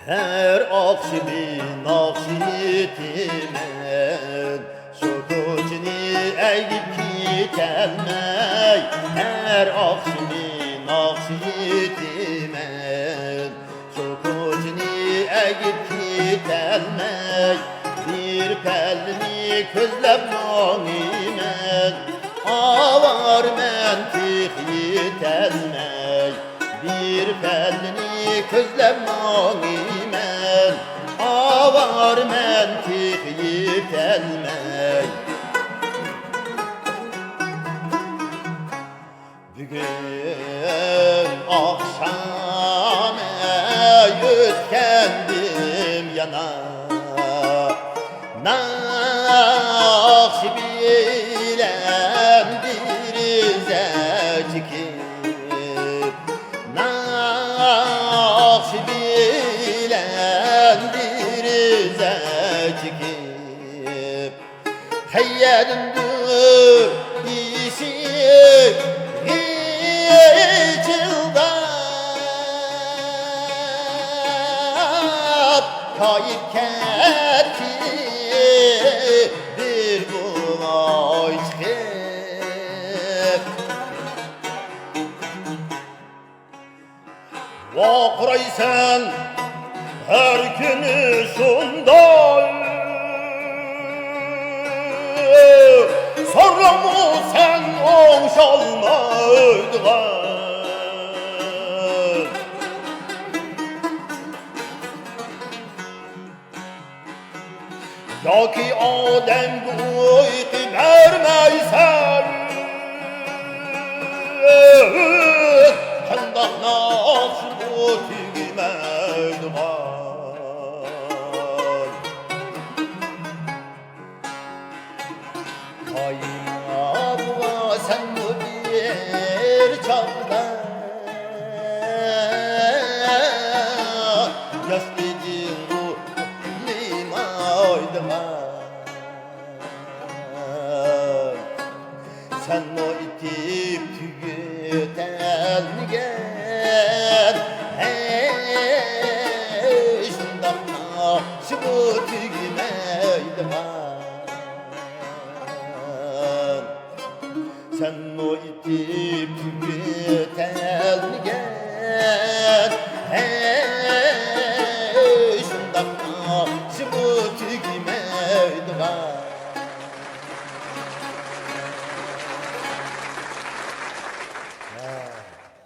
Her akşamı nakşitimen Sokocini eğip gitelmey Her akşamı nakşitimen Sokocini eğip gitelmey Bir pelni közlep manimen Avar mentik yitelmey Bir pelni közlep manimen Avar mentik yitelmey Bugün akşam ötkendim yana Nakşi bilen dirize çıkıp Nakşi bilen dirize çıkıp Heyyedindir işi içildap Kayıp ketti bir bulay çıkıp Vakraysan her günü şunday Sonra mı sen oğuşalmaydın Ya ki Adem uyku vermeysen Kendak nasıl